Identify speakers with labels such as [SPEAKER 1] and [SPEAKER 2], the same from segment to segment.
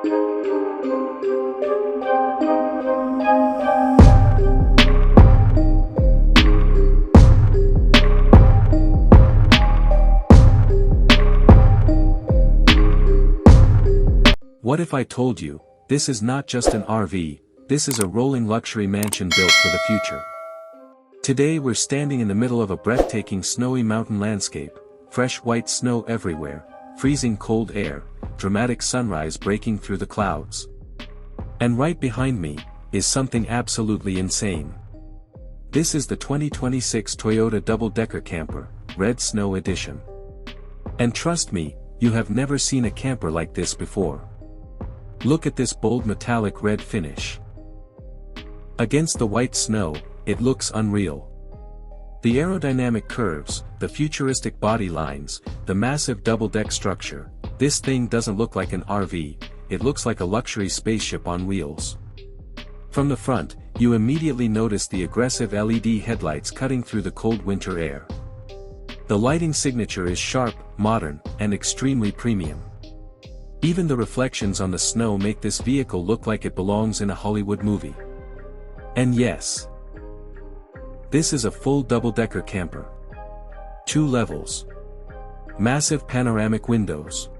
[SPEAKER 1] What if I told you, this is not just an RV, this is a rolling luxury mansion built for the future. Today we're standing in the middle of a breathtaking snowy mountain landscape, fresh white snow everywhere, freezing cold air, dramatic sunrise breaking through the clouds. And right behind me, is something absolutely insane. This is the 2026 Toyota double-decker camper, Red Snow Edition. And trust me, you have never seen a camper like this before. Look at this bold metallic red finish. Against the white snow, it looks unreal. The aerodynamic curves, the futuristic body lines, the massive double-deck structure, this thing doesn't look like an RV, it looks like a luxury spaceship on wheels. From the front, you immediately notice the aggressive LED headlights cutting through the cold winter air. The lighting signature is sharp, modern, and extremely premium. Even the reflections on the snow make this vehicle look like it belongs in a Hollywood movie. And yes, this is a full double-decker camper. 2 levels. Massive panoramic windows.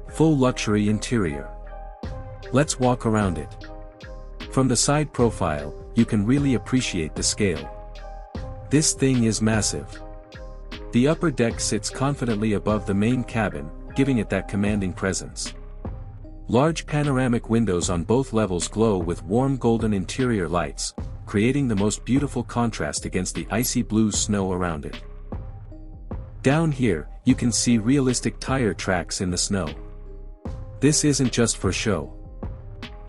[SPEAKER 1] Full luxury interior. Let's walk around it. From the side profile, you can really appreciate the scale. This thing is massive. The upper deck sits confidently above the main cabin, giving it that commanding presence. Large panoramic windows on both levels glow with warm golden interior lights, creating the most beautiful contrast against the icy blue snow around it. Down here, you can see realistic tire tracks in the snow. This isn't just for show.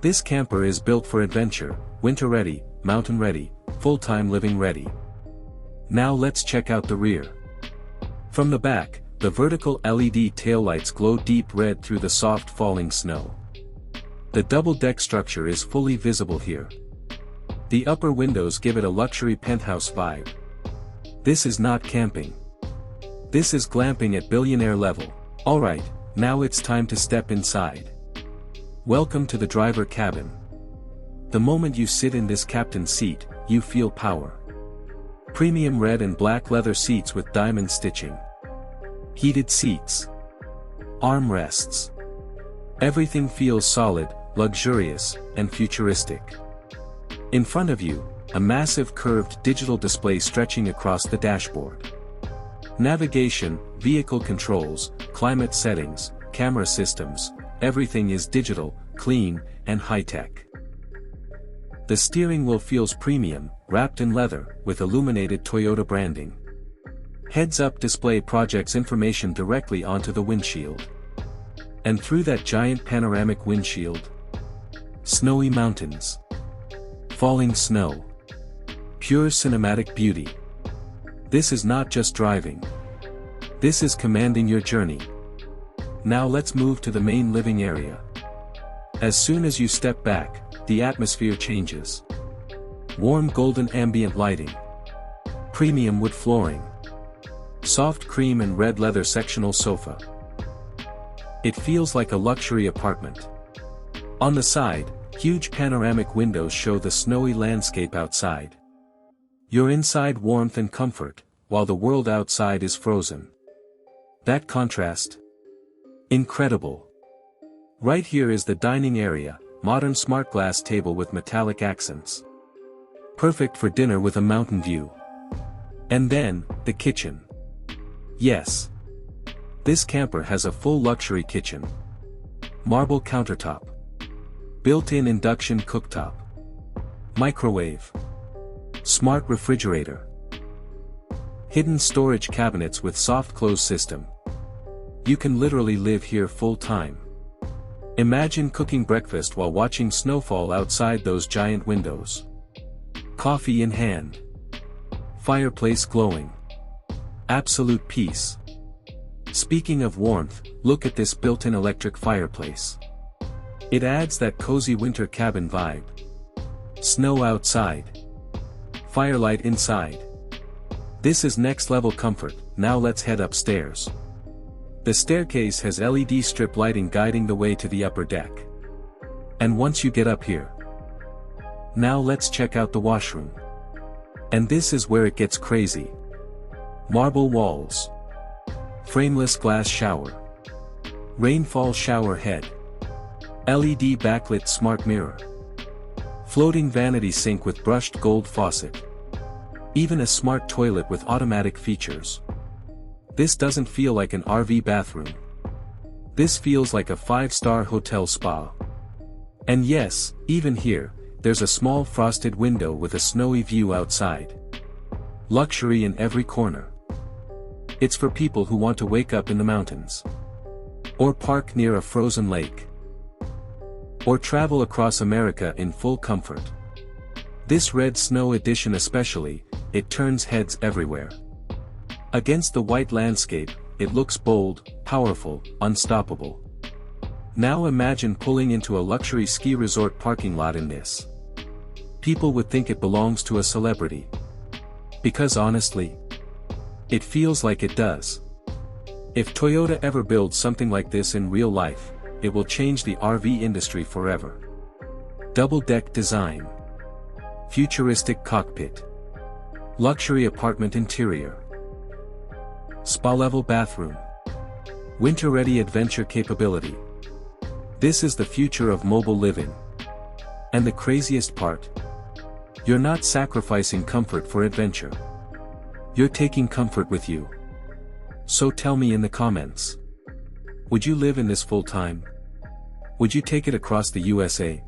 [SPEAKER 1] This camper is built for adventure, winter ready, mountain ready, full-time living ready. Now let's check out the rear. From the back, the vertical LED taillights glow deep red through the soft falling snow. The double-deck structure is fully visible here. The upper windows give it a luxury penthouse vibe. This is not camping. This is glamping at billionaire level. Alright, now it's time to step inside. Welcome to the driver cabin. The moment you sit in this captain's seat, you feel power. Premium red and black leather seats with diamond stitching. Heated seats. Armrests. Everything feels solid, luxurious, and futuristic. In front of you, a massive curved digital display stretching across the dashboard. Navigation, vehicle controls, climate settings, camera systems, everything is digital, clean, and high-tech. The steering wheel feels premium, wrapped in leather, with illuminated Toyota branding. Heads-up display projects information directly onto the windshield. And through that giant panoramic windshield, snowy mountains. Falling snow. Pure cinematic beauty. This is not just driving. This is commanding your journey. Now let's move to the main living area. As soon as you step back, the atmosphere changes. Warm golden ambient lighting. Premium wood flooring. Soft cream and red leather sectional sofa. It feels like a luxury apartment. On the side, huge panoramic windows show the snowy landscape outside. You're inside warmth and comfort, while the world outside is frozen. That contrast? Incredible. Right here is the dining area, modern smart glass table with metallic accents. Perfect for dinner with a mountain view. And then, the kitchen. Yes. This camper has a full luxury kitchen. Marble countertop. Built-in induction cooktop. Microwave. Smart refrigerator. Hidden storage cabinets with soft close system. You can literally live here full-time. Imagine cooking breakfast while watching snowfall outside those giant windows. Coffee in hand. Fireplace glowing. Absolute peace. Speaking of warmth, look at this built-in electric fireplace. It adds that cozy winter cabin vibe. Snow outside. Firelight inside. This is next-level comfort. Now let's head upstairs. The staircase has LED strip lighting guiding the way to the upper deck. And once you get up here, now let's check out the washroom. And this is where it gets crazy. Marble walls. Frameless glass shower. Rainfall shower head. LED backlit smart mirror. Floating vanity sink with brushed gold faucet. Even a smart toilet with automatic features. This doesn't feel like an RV bathroom. This feels like a 5-star hotel spa. And yes, even here, there's a small frosted window with a snowy view outside. Luxury in every corner. It's for people who want to wake up in the mountains. Or park near a frozen lake. Or travel across America in full comfort. This red snow edition especially, it turns heads everywhere. Against the white landscape, it looks bold, powerful, unstoppable. Now imagine pulling into a luxury ski resort parking lot in this. People would think it belongs to a celebrity. Because honestly, it feels like it does. If Toyota ever builds something like this in real life, it will change the RV industry forever. Double-deck design. Futuristic cockpit. Luxury apartment interior. Spa-level bathroom. Winter-ready adventure capability. This is the future of mobile living. And the craziest part? You're not sacrificing comfort for adventure. You're taking comfort with you. So tell me in the comments. Would you live in this full-time? Would you take it across the USA?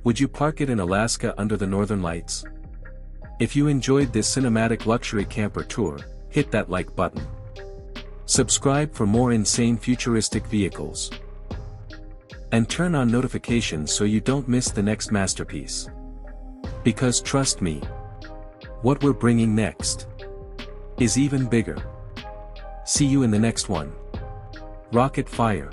[SPEAKER 1] Would you park it in Alaska under the northern lights? If you enjoyed this cinematic luxury camper tour, hit that like button. Subscribe for more insane futuristic vehicles. And turn on notifications so you don't miss the next masterpiece. Because trust me, what we're bringing next is even bigger. See you in the next one. Rocket fire.